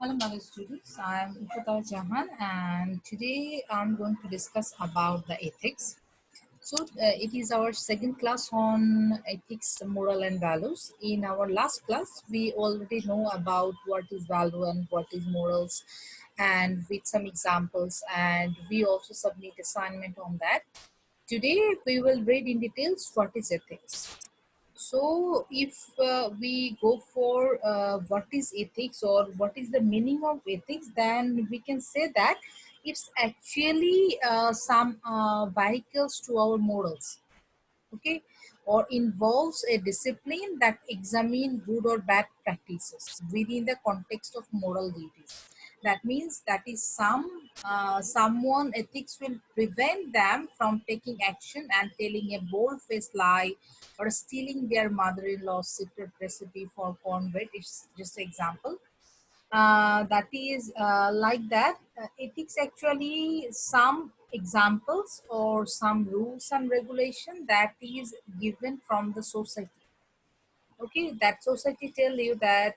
Hello, Mother students. I'm Ifata Jahan, and today I'm going to discuss about the ethics. It is our second class on ethics, moral, and values. In our last class, we already know about what is value and what is morals, and with some examples. And we also submit assignment on that. Today, we will read in details what is ethics. So, if we go for what is ethics or what is the meaning of ethics, then we can say that it's actually some vehicles to our morals, okay, or involves a discipline that examine good or bad practices within the context of moral duties. That means that is someone ethics will prevent them from taking action and telling a bold-faced lie or stealing their mother-in-law's secret recipe for cornbread. It's just an example. That is like that. Ethics actually some examples or some rules and regulation that is given from the society. Okay, that society tell you that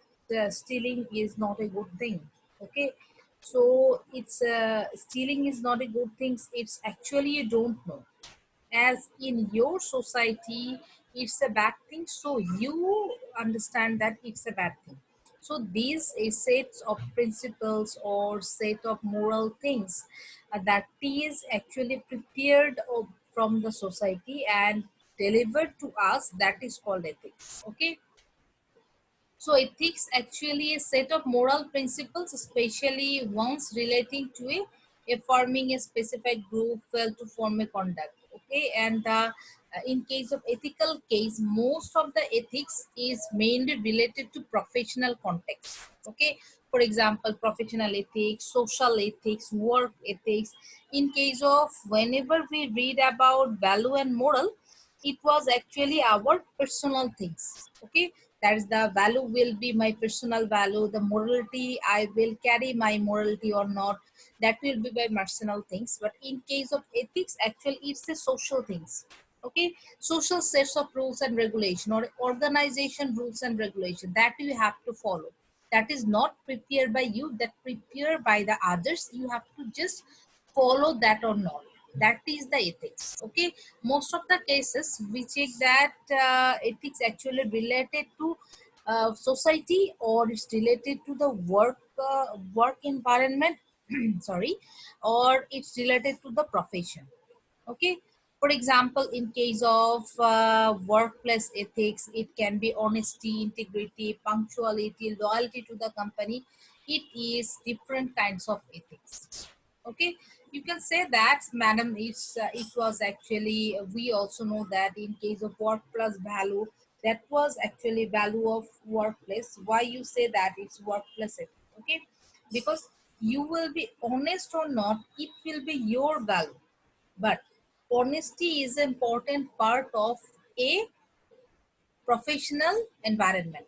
stealing is not a good thing. Okay, so it's stealing is not a good thing. It's actually you don't know, as in your society it's a bad thing, so you understand that it's a bad thing. So these a sets of principles or set of moral things that is actually prepared from the society and delivered to us, that is called ethics. Okay, so ethics actually a set of moral principles, especially ones relating to a forming a specific group fail to form a conduct. Okay, and in case of ethical case, most of the ethics is mainly related to professional context. Okay, for example, professional ethics, social ethics, work ethics. In case of whenever we read about value and moral, it was actually our personal things. Okay, that is the value will be my personal value, the morality I will carry my morality or not, that will be my personal things. But in case of ethics, actually it's the social things. Okay, social sets of rules and regulation or organization rules and regulation that you have to follow, that is not prepared by you, that prepared by the others, you have to just follow that or not. That is the ethics. Okay, most of the cases we check that ethics actually related to society, or it's related to the work environment sorry, or it's related to the profession. Okay, for example, in case of workplace ethics, it can be honesty, integrity, punctuality, loyalty to the company. It is different kinds of ethics. Okay, you can say that, madam, it was actually, we also know that in case of work plus value, that was actually value of workplace. Why you say that it's workplace ethics? Okay, because you will be honest or not, it will be your value. But honesty is an important part of a professional environment.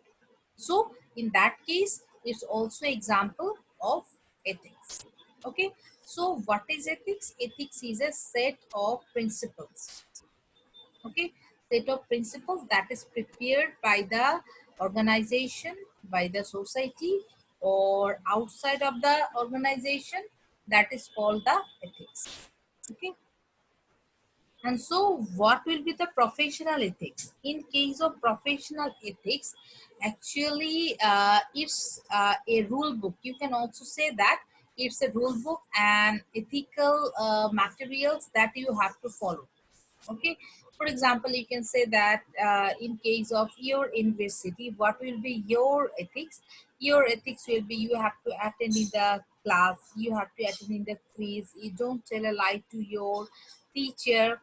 So in that case, it's also example of ethics. Okay. So what is ethics? Ethics is a set of principles. Okay. Set of principles that is prepared by the organization, by the society, or outside of the organization, that is called the ethics. Okay. And so, what will be the professional ethics? In case of professional ethics, actually, it's a rule book. You can also say that it's a rule book and ethical materials that you have to follow. Okay, for example, you can say that in case of your university, what will be your ethics? Your ethics will be you have to attend in the class, you have to attend in the quiz, you don't tell a lie to your teacher,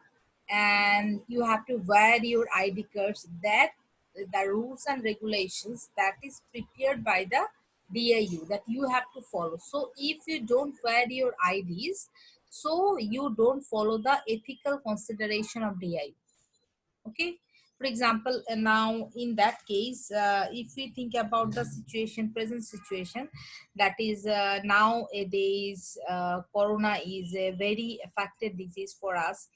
and you have to wear your id cards. That the rules and regulations that is prepared by the DIU that you have to follow. So if you don't wear your IDs, so you don't follow the ethical consideration of DIU. Okay, for example, now in that case, if we think about the situation, present situation, that is nowadays corona is a very affected disease for us,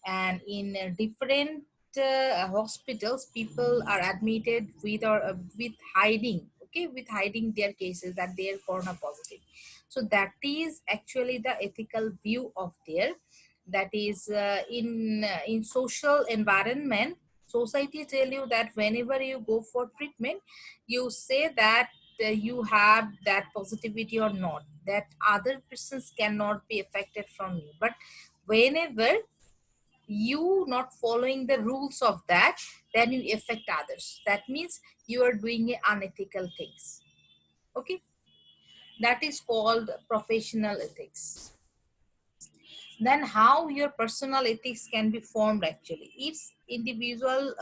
and in different hospitals people are admitted with or with hiding. okay, with hiding their cases that they are corona positive. So that is actually the ethical view of their, that is in social environment. Society tell you that whenever you go for treatment, you say that you have that positivity or not, that other persons cannot be affected from you. But whenever you not following the rules of that, then you affect others. That means you are doing unethical things. Okay, that is called professional ethics. Then how your personal ethics can be formed? Actually, each individual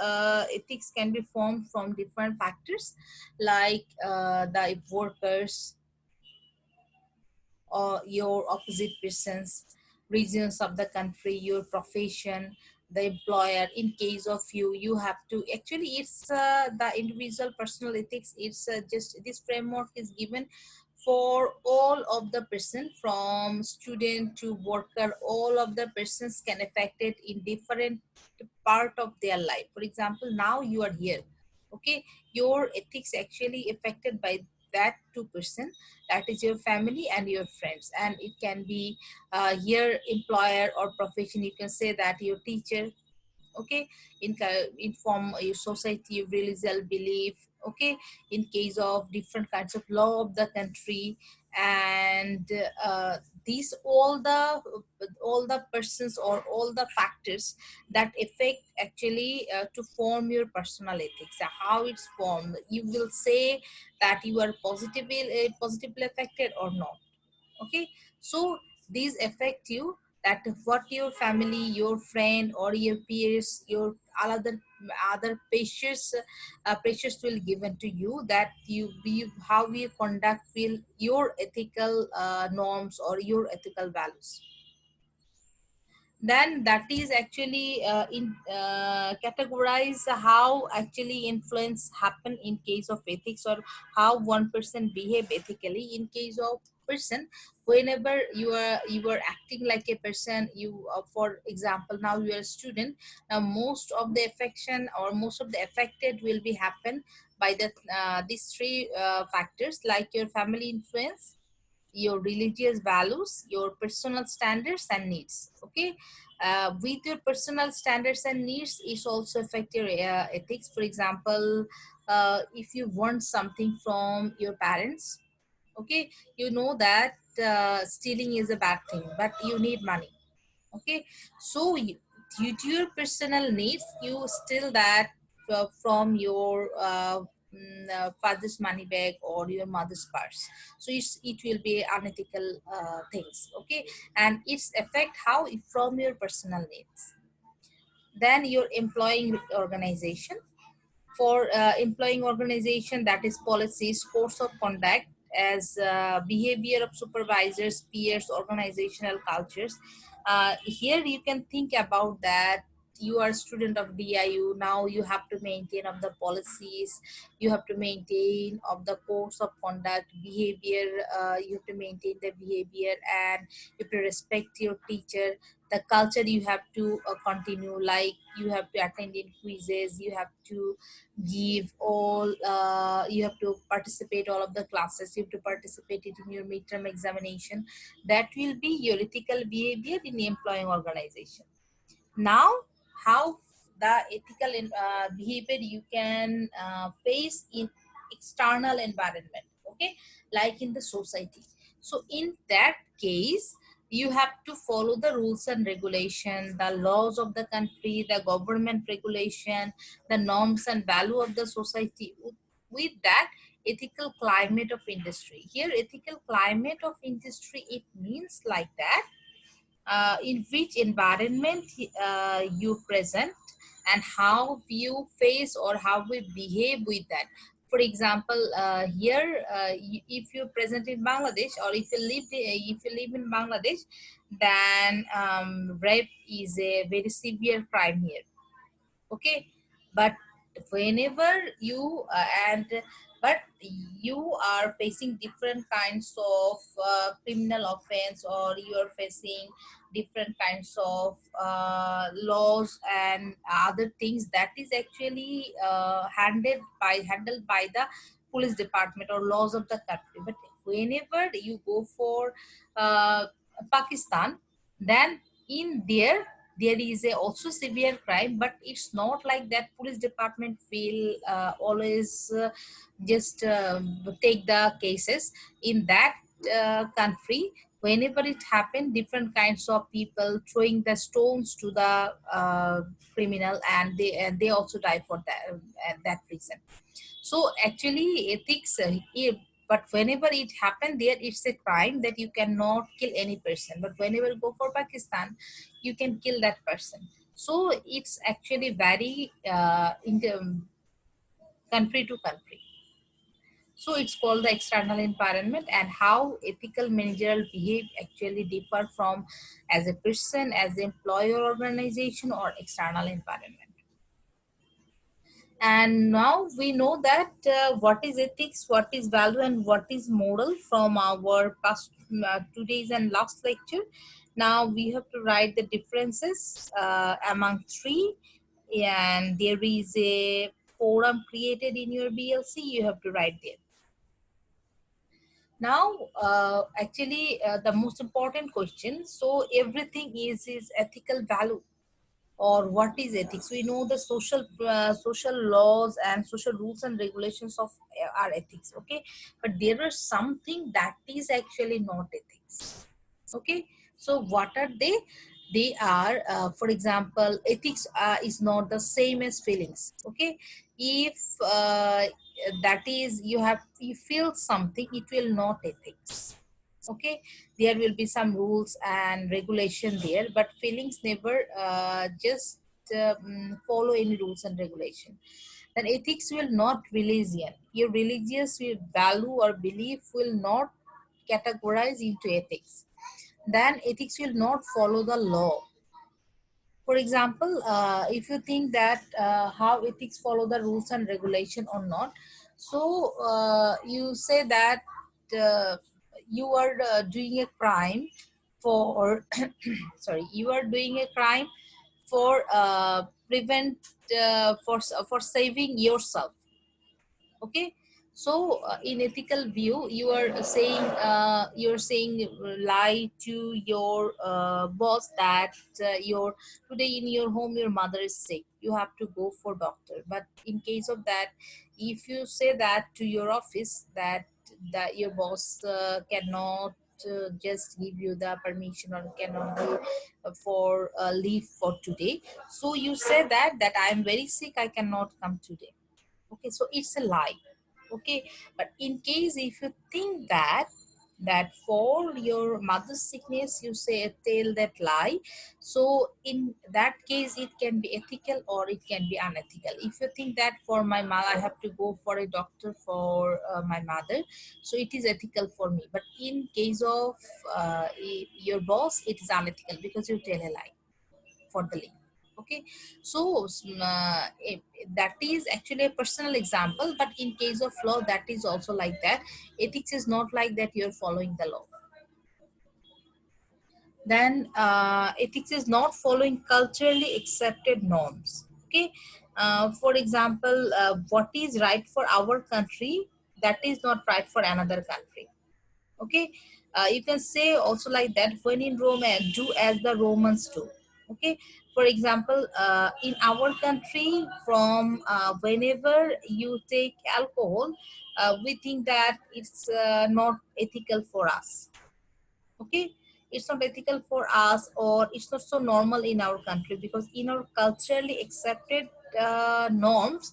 ethics can be formed from different factors, like the workers or your opposite persons, regions of the country, your profession, the employer. In case of you, you have to actually, it's the individual personal ethics. It's just this framework is given for all of the person, from student to worker. All of the persons can affect it in different part of their life. For example, now you are here, okay, your ethics actually affected by that two person, that is your family and your friends. And it can be your employer or profession. You can say that your teacher, okay, in form your society, your religious belief, okay, in case of different kinds of law of the country. And these all the persons or all the factors that affect actually to form your personal ethics. How it's formed, you will say that you are positively affected or not. Okay, so these affect you, that what your family, your friend or your peers, your other pressures will given to you, that you be how you conduct will your ethical norms or your ethical values. Then that is actually in categorize how actually influence happen in case of ethics, or how one person behave ethically in case of person. Whenever you are acting like a person, you for example, now you are a student. Now most of the affection or most of the affected will be happen by the these three factors, like your family influence, your religious values, your personal standards and needs. Okay, with your personal standards and needs is also affect your ethics. For example, if you want something from your parents, okay, you know that stealing is a bad thing, but you need money. Okay, so due to your personal needs, you steal that from your father's money bag or your mother's purse. So it will be unethical things. Okay, and it's affect how from your personal needs. Then your employing organization, for employing organization, that is policies, course of conduct, as behavior of supervisors, peers, organizational cultures. Here you can think about that you are a student of DIU. Now you have to maintain of the policies, you have to maintain of the course of conduct, behavior, you have to maintain the behavior, and you have to respect your teacher. The culture you have to continue, like you have to attend in quizzes, you have to give all you have to participate all of the classes, you have to participate it in your midterm examination. That will be your ethical behavior in the employing organization. Now how the ethical behavior you can face in external environment, okay, like in the society. So in that case, you have to follow the rules and regulation, the laws of the country, the government regulation, the norms and value of the society. With that, ethical climate of industry, here ethical climate of industry, it means like that in which environment you present, and how you face or how we behave with that. For example, here if you present in Bangladesh, or if you live in Bangladesh, then rape is a very severe crime here. Okay, but whenever you and but you are facing different kinds of criminal offense, or you are facing different kinds of laws and other things, that is actually handled by the police department or laws of the country. But whenever you go for uh, Pakistan, then in there is a also severe crime, but it's not like that police department will always just take the cases in that country. Whenever it happened, different kinds of people throwing the stones to the criminal, and they also die for that reason. So actually ethics but whenever it happened there, it's a crime that you cannot kill any person, but whenever you go for Pakistan, you can kill that person. So it's actually very country to country. So it's called the external environment, and how ethical managerial behave actually differ from as a person, as employer, organization, or external environment. And now we know that what is ethics, what is value, and what is moral from our past today's and last lecture. Now we have to write the differences among three, and there is a forum created in your BLC. You have to write there. Now, actually, the most important question. So everything is ethical value, or what is ethics? We know the social laws and social rules and regulations of our ethics, okay, but there is something that is actually not ethics, okay. So what are they? They are for example, ethics is not the same as feelings, okay. If that is you feel something, it will not ethics, okay. There will be some rules and regulation there, but feelings never just follow any rules and regulation. Then ethics will not religion, your religious value or belief will not categorize into ethics. Then ethics will not follow the law. For example, if you think that how ethics follow the rules and regulation or not, so you say that uh, you are doing a crime for sorry, you are doing a crime for prevent for saving yourself, okay. So in ethical view, you're saying lie to your boss that your today in your home your mother is sick, you have to go for doctor. But in case of that, if you say that to your office that your boss cannot just give you the permission or cannot give for leave for today, so you say that I am very sick, I cannot come today, okay. So it's a lie, okay. But in case if you think that for your mother's sickness you say tell that lie, so in that case it can be ethical or it can be unethical. If you think that for my mother I have to go for a doctor for my mother, so it is ethical for me. But in case of your boss, it is unethical because you tell a lie for the leave, okay. So that is actually a personal example, but in case of law that is also like that. Ethics is not like that you're following the law. Then ethics is not following culturally accepted norms, okay. For example, what is right for our country, that is not right for another country, okay. You can say also like that, when in Rome do as the Romans do, okay. For example, in our country, from whenever you take alcohol, we think that it's not ethical for us, okay. It's not ethical for us, or it's not so normal in our country, because in our culturally accepted norms,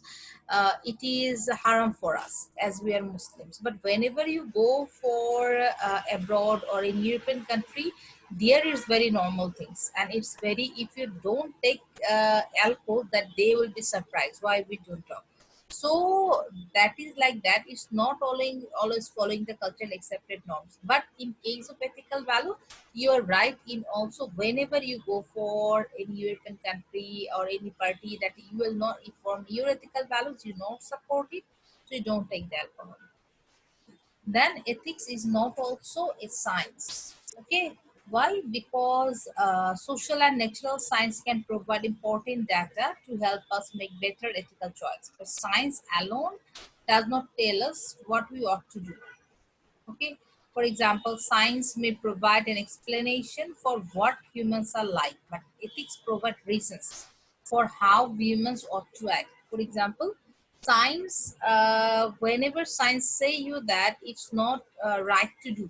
it is haram for us as we are Muslims. But whenever you go for abroad or in European country, there is very normal things, and it's very, if you don't take alcohol, that they will be surprised why we don't talk. So that is like that. It's not always following the cultural accepted norms. But in case of ethical value, you are right in also, whenever you go for any European country or any party, that you will not inform your ethical values, you not support it, so you don't take the alcohol. Then ethics is not also a science, okay. Why? Because social and natural science can provide important data to help us make better ethical choice. But science alone does not tell us what we ought to do. Okay, for example, science may provide an explanation for what humans are like, but ethics provide reasons for how humans ought to act. For example, science, whenever science say you that it's not right to do,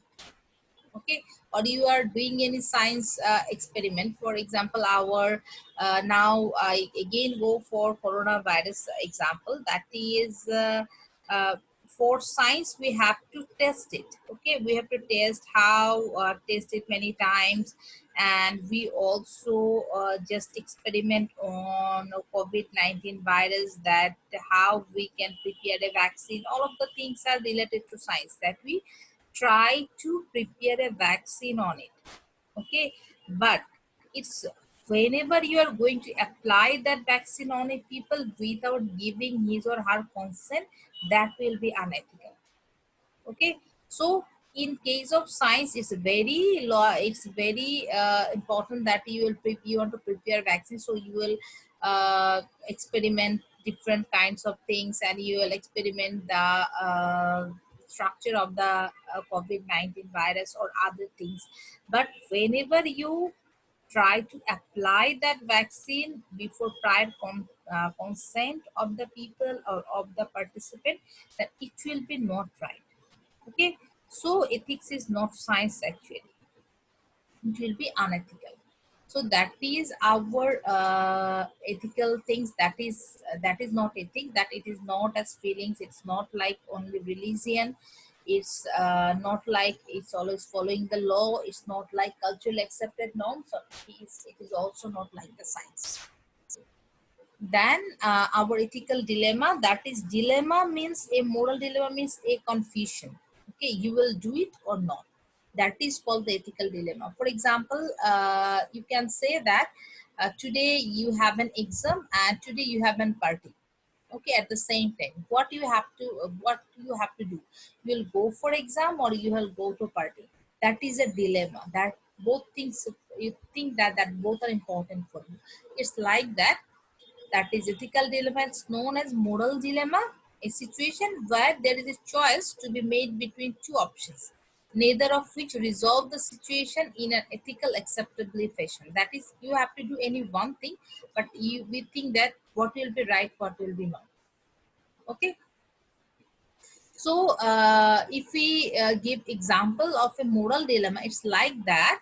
okay, or you are doing any science experiment. For example, our now I again go for coronavirus example, that is uh, for science we have to test it. Okay, we have to test how, test it many times, and we also just experiment on COVID-19 virus, that how we can prepare a vaccine. All of the things are related to science, that we try to prepare a vaccine on it. Okay, but it's whenever you are going to apply that vaccine on a people without giving his or her consent, that will be unethical. Okay, so in case of science, it's very law, it's very important that you will you want to prepare vaccine, so you will experiment different kinds of things, and you will experiment the structure of the COVID-19 virus or other things. But whenever you try to apply that vaccine before prior consent of the people or of the participant, that it will be not right. Okay, so ethics is not science actually, it will be unethical. So that is our ethical things, that is not ethics, that it is not as feelings, it's not like only religion, it's not like it's always following the law, it's not like cultural accepted norms, so it is also not like the science. Then our ethical dilemma, that is dilemma means a moral dilemma means a confusion. Okay, you will do it or not, that is called the ethical dilemma. For example, you can say that today you have an exam and today you have an party. Okay, at the same time, what you have to do, you will go for exam or you will go to party. That is a dilemma, that both things, you think that both are important for you. It's like that, that is ethical dilemma. It's known as moral dilemma, a situation where there is a choice to be made between two options, neither of which resolve the situation in an ethical acceptable fashion. That is, you have to do any one thing, but we think that what will be right, what will be not. Okay. So if we give example of a moral dilemma, it's like that.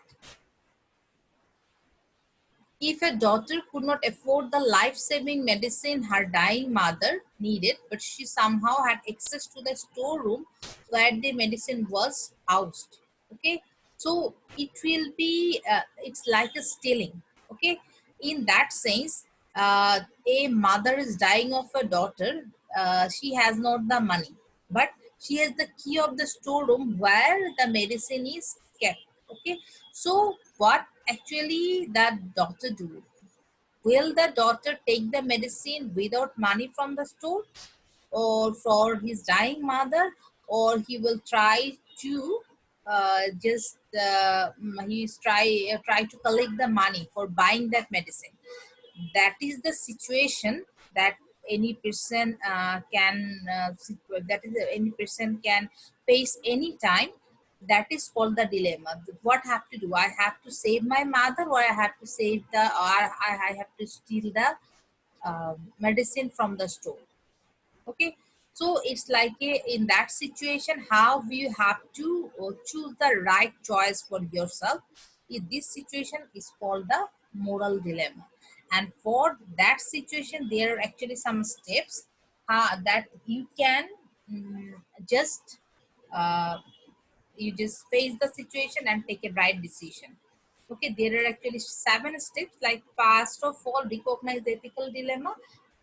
If a daughter could not afford the life-saving medicine her dying mother needed, but she somehow had access to the storeroom where the medicine was housed, okay? So it will be, it's like a stealing, okay? In that sense, a mother is dying of a daughter. She has not the money, but she has the key of the storeroom where the medicine is kept, okay? So what actually that doctor do? Will the doctor take the medicine without money from the store or for his dying mother, or he will try to just he's try to collect the money for buying that medicine? That is the situation that any person that is any person can face anytime. That is called the dilemma. What have to do? I have to save my mother, or I have to save the, or I have to steal the medicine from the store. Okay, so it's like in that situation, how you have to choose the right choice for yourself. In this situation is called the moral dilemma, and for that situation there are actually some steps that you can mm, just uh, you just face the situation and take a right decision. Okay, there are actually 7 steps. Like, first of all, recognize the ethical dilemma.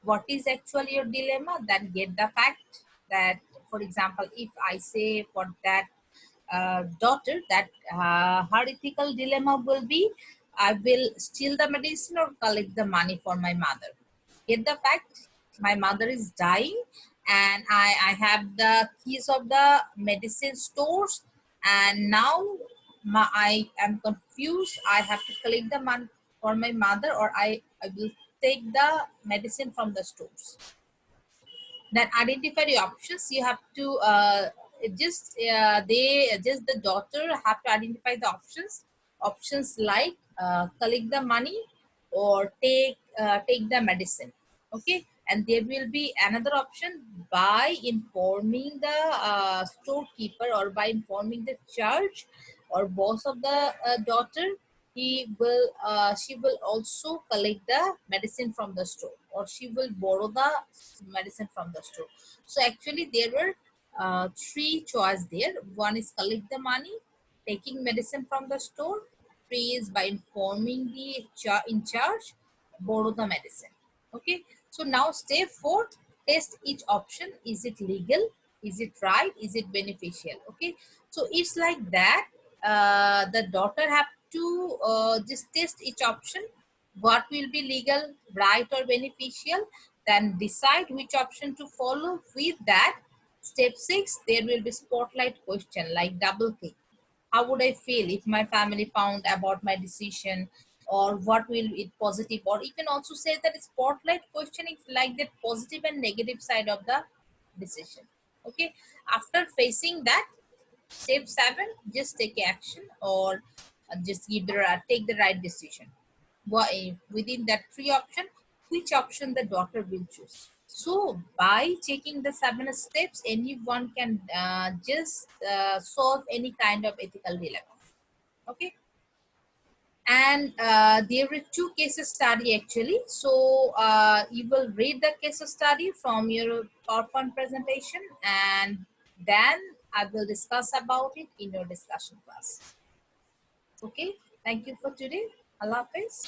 What is actually your dilemma? Then get the fact that, for example, if I say for that daughter that her ethical dilemma will be, I will steal the medicine or collect the money for my mother. Get the fact, my mother is dying, and I have the keys of the medicine stores, and now I am confused. I have to collect the money for my mother, or I will take the medicine from the stores. Then identify the options. You have to just the daughter have to identify the options like collect the money or take the medicine. Okay, and there will be another option by informing the storekeeper or by informing the church or boss of the daughter. She will also collect the medicine from the store, or she will borrow the medicine from the store. So actually there were three choice there. One is collect the money, taking medicine from the store. Three is by informing the in charge, borrow the medicine. Okay, so now step 4, test each option. Is it legal? Is it right? Is it beneficial? Okay, so it's like that. The daughter have to just test each option, what will be legal, right, or beneficial, then decide which option to follow. With that, step 6, there will be spotlight question like double click. How would I feel if my family found about my decision, or what will it positive, or you can also say that spotlight question is like the positive and negative side of the decision. Okay, after facing that, step 7, just take action, or just take the right decision. Within that 3 option, which option the daughter will choose. So by taking the 7 steps, anyone can just solve any kind of ethical dilemma. Okay, and there were 2 case study actually. So you will read the case study from your PowerPoint presentation, and then I will discuss about it in your discussion class. Okay, thank you for today. Allah Hafiz.